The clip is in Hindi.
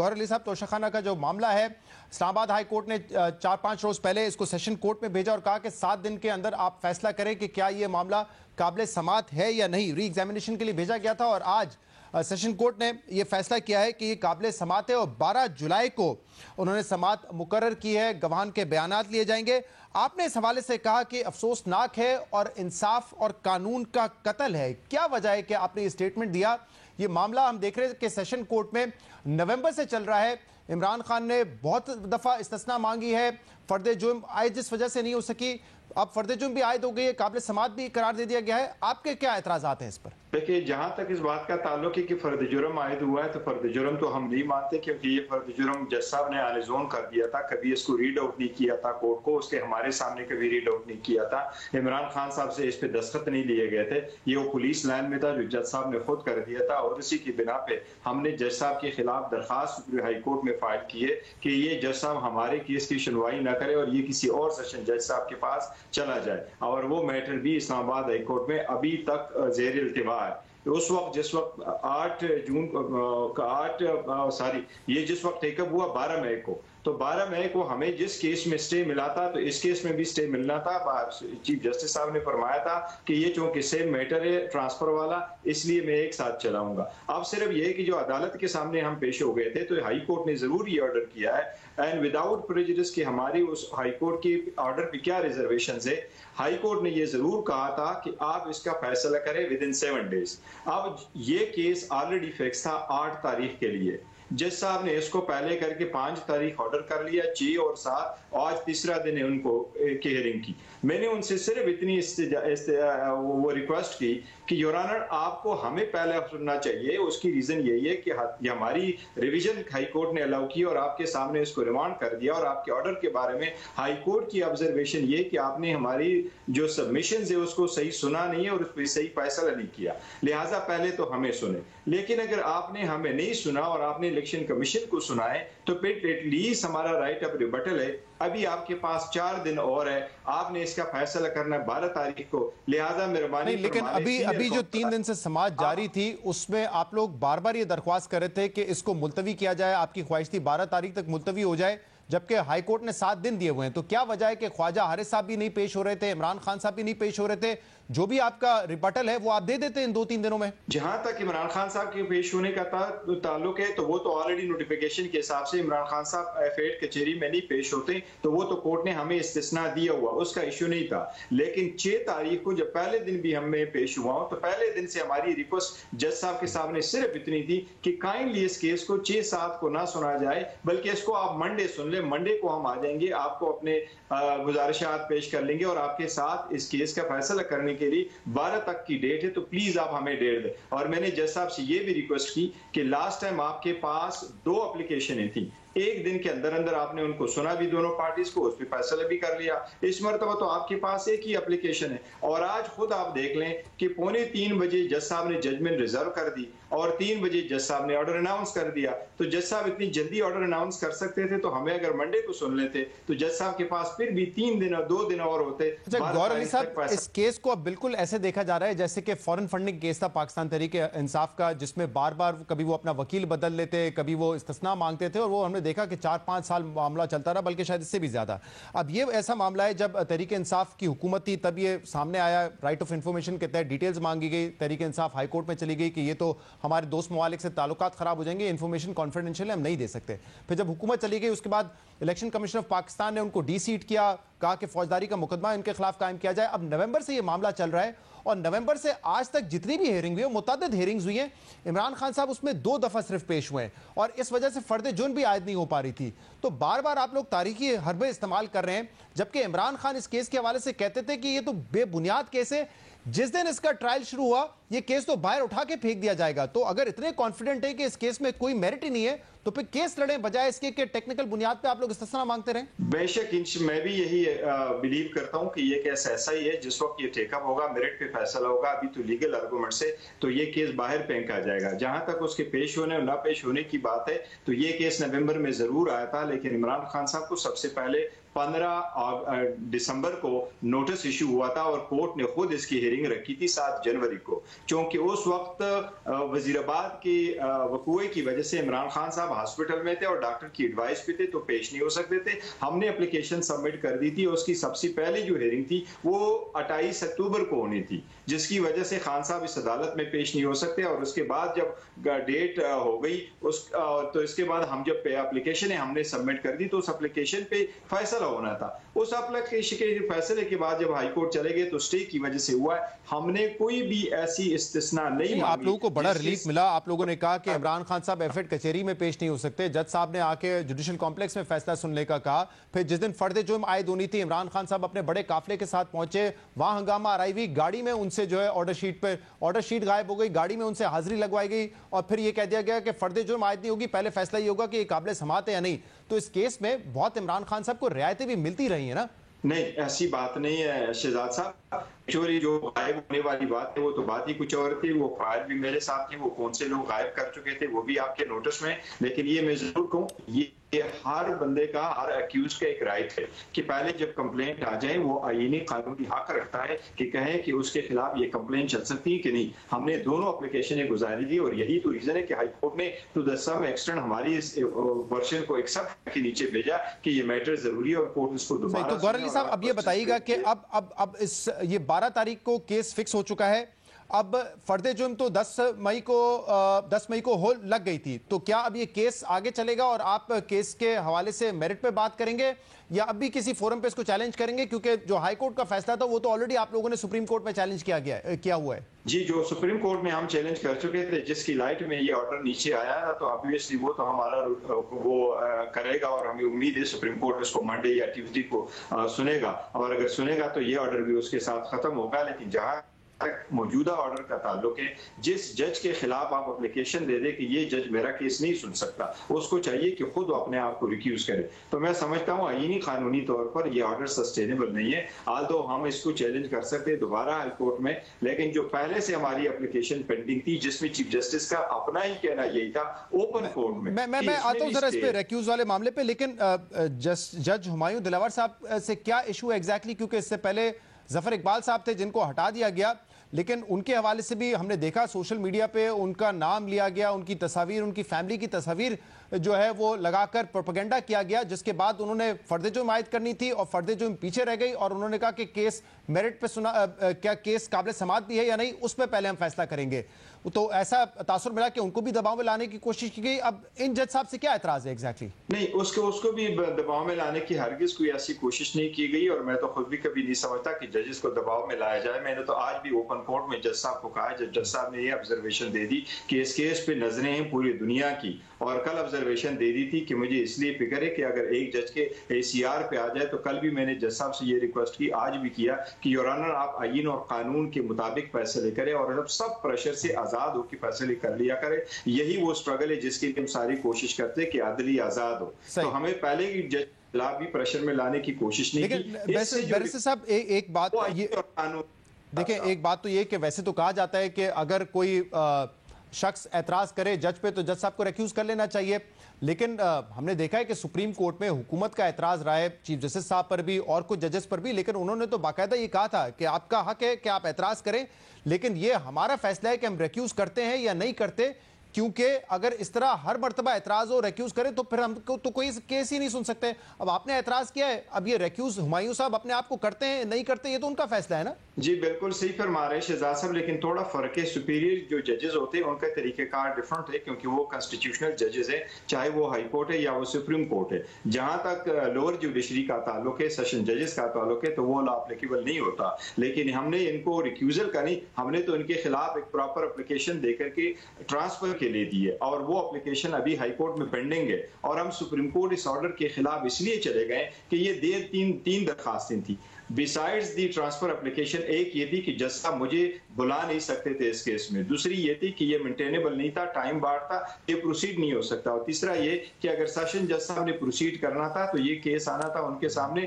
गौहर अली साहब, तोशाखाना का जो मामला है, इस्लामाबाद हाई कोर्ट ने 4-5 रोज पहले इसको सेशन कोर्ट में भेजा और कहा कि 7 दिन के अंदर आप फैसला करें कि क्या ये मामला काबिल समात है या नहीं। री एग्जामिनेशन के लिए भेजा गया था और आज सेशन कोर्ट ने यह फैसला किया है कि ये काबिल समात है और 12 जुलाई को उन्होंने समात मुकर्रर की है। गवाहान के बयानात लिए जाएंगे। आपने इस हवाले से कहा कि अफसोसनाक है और इंसाफ और कानून का कत्ल है। क्या वजह है कि आपने ये स्टेटमेंट दिया? ये मामला हम देख रहे हैं कि सेशन कोर्ट में नवंबर से चल रहा है। इमरान खान ने बहुत दफा इस्तिस्ना मांगी है, फर्द जुर्म आयद जिस वजह से नहीं हो सकी, अब फर्द जुर्म भी आयद हो गई है, काबिल समात भी करार दे दिया गया है। आपके क्या एतराजात हैं इस पर? देखिए, जहां तक इस बात का ताल्लुक है कि फर्द जुर्म आयद हुआ है तो फर्द जुर्म तो हम नहीं मानते, क्योंकि ये फर्द जुर्म जज साहब ने आले जोन कर दिया था, कभी इसको रीड आउट नहीं किया था कोर्ट को, उसके हमारे सामने कभी रीड आउट नहीं किया था। इमरान खान साहब से इस पे दस्तखत नहीं लिए गए थे, ये वो पुलिस लाइन में था जो जज साहब ने खुद कर दिया था और उसी की बिना पे हमने जज साहब के खिलाफ दरखास्त हाई कोर्ट में फाइल की है कि ये जज साहब हमारे केस की सुनवाई न करे और ये किसी और सेशन जज साहब के पास चला जाए। और वो मैटर भी इस्लामाबाद हाई कोर्ट में अभी तक ज़ेर इल्तिवा है। उस वक्त जिस वक्त 8 जून ये जिस वक्त टेकअप हुआ 12 मई को, तो 12 मई को हमें जिस केस में स्टे मिला था तो इस केस में भी स्टे मिलना था। चीफ जस्टिस साहब ने फरमाया था कि ये चूंकि सेम मैटर है ट्रांसफर वाला, इसलिए मैं एक साथ चलाऊंगा। अब सिर्फ ये कि जो अदालत के सामने हम पेश हो गए थे तो हाई कोर्ट ने जरूर ये ऑर्डर किया है एंड विदाउट प्रेजुडिस कि हमारी उस हाई कोर्ट की ऑर्डर पे क्या रिजर्वेशन है। हाई कोर्ट ने ये जरूर कहा था कि आप इसका फैसला करें विद इन 7 डेज। अब ये केस ऑलरेडी फिक्स था 8 तारीख के लिए। जज साहब ने इसको पहले करके 5 तारीख ऑर्डर कर लिया, 6 और 7, आज तीसरा दिन है उनको की हियरिंग की। मैंने उनसे सिर्फ इतनी वो रिक्वेस्ट की कि योर ऑनर आपको हमें पहले सुनना चाहिए। उसकी रीजन यही है कि हमारी रिवीजन हाई कोर्ट ने अलाउ की और आपके सामने इसको रिमांड कर दिया और आपके ऑर्डर के बारे में हाई कोर्ट की ऑब्जर्वेशन ये कि आपने हमारी जो सबमिशन है उसको सही सुना नहीं है और उस पर सही फैसला नहीं किया, लिहाजा पहले तो हमें सुने। लेकिन अगर आपने हमें नहीं सुना और आपने इलेक्शन कमीशन को सुनाए तो फिर एटलीस्ट हमारा राइट ऑफ रिबटल है। अभी आपके पास 4 दिन और है, आपने इसका फैसला करना है 12 तारीख को, लिहाजा मेहरबानी। लेकिन अभी जो 3 दिन से समाअत जारी थी उसमें आप लोग बार बार ये दरख्वास्त कर रहे थे कि इसको मुलतवी किया जाए, आपकी ख्वाहिश थी 12 तारीख तक मुलतवी हो जाए, जबकि हाई कोर्ट ने 7 दिन दिए हुए हैं। तो क्या वजह है कि ख्वाजा हारिस साहब भी नहीं पेश हो रहे थे, इमरान खान साहब भी नहीं पेश हो रहे थे? जो भी आपका रिबटल है वो आप दे देते इन 2-3 दिनों में। जहां तक इमरान खान साहब के पेश होने का ताल्लुक है तो वो तो ऑलरेडी नोटिफिकेशन के हिसाब से इमरान खान साहब F8 कचेरी में नहीं पेश होते, तो वो तो कोर्ट ने हमें इस्तिस्ना दिया हुआ, उसका इश्यू नहीं था। लेकिन 6 तारीख को जब पहले दिन भी हमें पेश हुआ तो पहले दिन से हमारी रिक्वेस्ट जज साहब के सामने सिर्फ इतनी थी कि काइंडली इस केस को 6-7 को ना सुना जाए, बल्कि इसको आप मंडे सुन ले। मंडे को हम आ जाएंगे, आपको अपने गुजारिशात पेश कर लेंगे और आपके साथ इस केस का फैसला करने के लिए 12 तक की डेट है, तो प्लीज आप हमें डेट दें। और मैंने जज साहब से ये भी रिक्वेस्ट की कि लास्ट टाइम आपके पास 2 एप्लीकेशनें थी, एक दिन के अंदर अंदर आपने उनको सुना भी दोनों पार्टीज को, उस पर फैसला भी कर लिया। इस मरतबा तो आपके पास एक ही एप्लीकेशन है और आज खुद आप देख लें कि 2:45 बजे जज साहब ने जजमेंट रिजर्व कर दी और 3 बजे जज साहब ने ऑर्डर अनाउंस कर दिया। तो जज साहब इतनी जल्दी ऑर्डर अनाउंस कर सकते थे, तो हमें अगर मंडे को सुन लेते तो जज साहब के पास फिर भी 3 दिन और 2 दिन और होते। गौहर अली साहब, इस केस को अब बिल्कुल ऐसे देखा जा रहा है जैसे कि फॉरेन फंडिंग केस था पाकिस्तान तहरीक इंसाफ का, जिसमें बार बार कभी वो अपना वकील बदल लेते, कभी वो इस्तिस्ना मांगते थे और वो हमने देखा कि 4-5 साल मामला चलता रहा, बल्कि शायद इससे भी ज्यादा। अब ये ऐसा मामला है जब तहरीक इंसाफ की हुकूमत थी तब ये सामने आया, राइट ऑफ इंफॉर्मेशन के तहत डिटेल्स मांगी गई, तहरीक इंसाफ हाई कोर्ट में चली गई कि ये तो हमारे दोस्त ममालिक से ताल्लुकात खराब हो जाएंगे, इंफॉर्मेशन कॉन्फिडेंशियल हम नहीं दे सकते। फिर जब हुकूमत चली गई उसके बाद इलेक्शन कमीशन ऑफ पाकिस्तान ने उनको डी-सीट किया, कहा कि फौजदारी का मुकदमा इनके खिलाफ कायम किया जाए। अब नवंबर से ये मामला चल रहा है और नवंबर से आज तक जितनी भी हेयरिंग हुई है, मुतअद्दिद हेयरिंग्स हुई हैं, इमरान खान साहब उसमें 2 दफा सिर्फ पेश हुए हैं और इस वजह से फर्द जुर्म भी आयद नहीं हो पा रही थी। तो बार बार आप लोग तारीखी हरबे इस्तेमाल कर रहे हैं, जबकि इमरान खान इस केस के हवाले से कहते थे कि ये तो बेबुनियाद केस है, जिस दिन इसका ट्रायल शुरू हुआ ये केस तो बाहर उठा के फेंक दिया जाएगा। तो अगर इतने कॉन्फिडेंट है कि इस केस में कोई मेरिट ही नहीं है तो फिर केस लड़े, बजाय इसके कि टेक्निकल बुनियाद पे आप लोग इस्तिस्ना मांगते रहें। बेशक मैं भी यही बिलीव करता हूं कि ये केस ऐसा ही है, जिस वक्त ये टेकअप होगा, मेरिट पे फैसला होगा, अभी तो लीगल आर्गूमेंट से तो ये केस बाहर फेंका जाएगा। जहां तक उसके पेश होने और ना पेश होने की बात है तो ये केस नवंबर में जरूर आया था, लेकिन इमरान खान साहब को सबसे पहले 15 दिसंबर को नोटिस इशू हुआ था और कोर्ट ने खुद इसकी हियरिंग रखी थी 7 जनवरी को, क्योंकि उस वक्त वजीराबाद के वकूए की वजह से इमरान खान साहब साहब हॉस्पिटल में थे और डॉक्टर की एडवाइस पे थे तो पेश नहीं हो सकते थे। हमने एप्लीकेशन सबमिट कर दी थी और उसकी सबसे पहले जो हियरिंग थी वो 28 अक्टूबर को होनी थी, जिसकी वजह से खान साहब इस अदालत में पेश नहीं हो सकते। और उसके बाद जब डेट हो गई तो इसके बाद हम जब एप्लीकेशन हमने सबमिट कर दी तो उस एप्लीकेशन पे फैसला होना था। उस एप्लीकेशन के फैसले के बाद जब हाई कोर्ट चले गए तो स्टे की वजह से हुआ है। हमने कोई भी ऐसी इस्तिस्ना नहीं। आप लोगों को बड़ा रिलीफ मिला। आप लोगों ने कहा कि इमरान खान साहब एफएड कचहरी में पेश नहीं हो सकते, जज साहब ने आके जुडिशियल कॉम्प्लेक्स में फैसला सुनने का कहा। फिर जिस दिन फर्द जुर्म आयद होनी थी, इमरान खान साहब अपने बड़े काफिले के साथ पहुंचे, वहां हंगामा आराई हुई, गाड़ी में उनसे जो है ऑर्डर शीट गायब हो गई, गाड़ी में उनसे हाजिरी लगवाई गई और फिर यह कह दिया गया कि फर्द जुर्म आयद नहीं होगी, पहले फैसला ये होगा कि ये काबिल समाअत है या नहीं। तो इस केस में बहुत इमरान खान साहब को रियायतें भी मिलती रही है ना? नहीं, ऐसी बात नहीं है शहजाद साहब। चोरी जो गायब होने वाली बात है वो तो बात ही कुछ और थी। वो फाइल भी मेरे साथ थी, वो कौन से लोग गायब कर चुके थे वो भी आपके नोटिस में। लेकिन ये मैं जरूर कहूँ, ये हर बंदे का, हर अक्यूज का एक राइट है कि पहले जब कंप्लेंट आ जाए वो आईनी कानूनी हक रखता है कि कहे कि उसके खिलाफ ये कंप्लेंट चल सकती है कि नहीं। हमने दोनों एप्लीकेशन गुजारी दी और यही तो रीजन है कि हाई कोर्ट ने टू द सम एक्सटेंट हमारी इस वर्जन को एक्सेप्ट के नीचे भेजा कि ये मैटर जरूरी है और कोर्ट इसको दोबारा। तो गौर अली साहब, अब ये बताइएगा कि अब इस ये 12 तारीख को केस फिक्स हो चुका है। अब फर्दे जुर्म तो 10 मई को हो लग गई थी, तो क्या अब ये केस आगे चलेगा और आप केस के हवाले से मेरिट पे बात करेंगे या अब भी किसी फोरम पे इसको चैलेंज करेंगे? क्योंकि जो हाई कोर्ट का फैसला था वो तो ऑलरेडी आप लोगों ने सुप्रीम कोर्ट में चैलेंज किया हुआ है। जी, जो सुप्रीम कोर्ट में हम चैलेंज कर चुके थे, जिसकी लाइट में ये ऑर्डर नीचे आया है, तो ऑब्वियसली वो तो हमारा वो करेगा और हमें उम्मीद है सुप्रीम कोर्ट इसको मंडे या ट्यूसडे को सुनेगा। और अगर सुनेगा तो ये ऑर्डर भी उसके साथ खत्म होगा। लेकिन जहां मौजूदा ऑर्डर का ताल्लुक है, जिस जज के खिलाफ आप एप्लीकेशन दे दे कि ये जज मेरा केस नहीं सुन सकता, उसको चाहिए कि खुद अपने आप को रिक्यूज करे। तो मैं समझता हूँ आईनी कानूनी तौर पर ये ऑर्डर सस्टेनेबल नहीं है। आल्दो हम इसको चैलेंज कर सकते हैं दोबारा हाई कोर्ट में, लेकिन जो पहले से हमारी एप्लीकेशन पेंडिंग थी जिसमें चीफ जस्टिस का अपना ही कहना यही था ओपन कोर्ट में। मैं आता हूँ जरा इस पे रिक्यूज वाले मामले पे, लेकिन जज हुमायूं दिलावर साहब से क्या इशू एग्जैक्टली? क्योंकि इससे पहले जफर इकबाल साहब थे जिनको हटा दिया गया, लेकिन उनके हवाले से भी हमने देखा सोशल मीडिया पे उनका नाम लिया गया, उनकी तस्वीर, उनकी फैमिली की तस्वीर जो है वो लगाकर प्रोपेगेंडा किया गया, जिसके बाद उन्होंने फर्द जुर्म आयद करनी थी और फर्द जुर्म पीछे रह गई और उन्होंने कहा कि केस मेरिट पे सुना, क्या केस काबिल समाअत भी है या नहीं, उस पर पहले हम फैसला करेंगे। तो ऐसा तासुर मिला कि उनको भी दबाव में लाने की कोशिश की गई। अब इन जज साहब से क्या एतराज है एग्जैक्टली? नहीं, उसको भी दबाव में लाने की हरगिज कोई ऐसी कोशिश नहीं की गई और मैं तो खुद भी कभी नहीं समझता कि जजेस को दबाव में लाया जाए। मैंने तो आज भी ओपन कोर्ट में जज साहब को कहा, जब जज साहब ने ये ऑब्जर्वेशन दे दी कि इस केस पे नजरें हैं पूरी दुनिया की, और कल ऑब्जर्वेशन दे दी थी कि मुझे इसलिए फिक्र है कि अगर एक जज के ACR पे आ जाए, तो कल भी मैंने जज साहब से ये रिक्वेस्ट की, आज भी किया कि योर ऑनर आप आईन और कानून के मुताबिक फैसले करें और अब सब प्रेशर से आजाद होकर फैसले कर लिया करें। यही वो स्ट्रगल है जिसके लिए हम सारी कोशिश करते हैं कि अदली आजाद हो। तो हमें पहले ही जज खिलाफ भी प्रेशर में लाने की कोशिश नहीं की। बैरिस्टर साहब एक बात ये देखें, एक बात तो ये कि वैसे तो कहा जाता है कि अगर कोई शख्स एतराज करे जज पे तो जज साहब को रिक्यूज कर लेना चाहिए, लेकिन हमने देखा है कि सुप्रीम कोर्ट में हुकूमत का एतराज रहा है चीफ जस्टिस साहब पर भी और कुछ जजेस पर भी, लेकिन उन्होंने तो बाकायदा ये कहा था कि आपका हक है कि आप एतराज करें, लेकिन ये हमारा फैसला है कि हम रिक्यूज करते हैं या नहीं करते, क्योंकि अगर इस तरह हर मर्तबा एतराज हो, रिक्यूज करें, तो फिर हम तो कोई केस ही नहीं सुन सकते। अब आपने एतराज किया है, अब ये रिक्यूज हुमायूं साहब अपने आप को करते हैं नहीं करते, ये तो उनका फैसला है ना। जी बिल्कुल सही फरमा रहे हैं शहजाद साहब, लेकिन थोड़ा फर्क है। सुपीरियर जो जजेस होते हैं उनका तरीकेकार डिफरेंट है, क्योंकि वो कॉन्स्टिट्यूशनल जजेस है, चाहे वो हाई कोर्ट है या वो सुप्रीम कोर्ट है। जहां तक लोअर जुडिशरी का ताल्लुक है, सेशन जजेस का ताल्लुक है, तो वो लॉ एप्लीकेबल नहीं होता। लेकिन हमने इनको रिक्यूजल का नहीं, हमने तो इनके खिलाफ एक प्रॉपर एप्लीकेशन देकर के ट्रांसफर के लिए दी है और वो एप्लीकेशन अभी हाई कोर्ट में पेंडिंग है। और हम सुप्रीम कोर्ट इस ऑर्डर के खिलाफ इसलिए चले गए कि ये तीन दरखास्तें थी बिसाइड्स दी ट्रांसफर एप्लीकेशन। एक ये थी कि जज साहब मुझे बुला नहीं सकते थे इस केस में, दूसरी ये थी कि ये मेंटेनेबल नहीं था, टाइम बार था, ये प्रोसीड नहीं हो सकता, और तीसरा ये कि अगर सेशन जज साहब ने प्रोसीड करना था तो ये केस आना था उनके सामने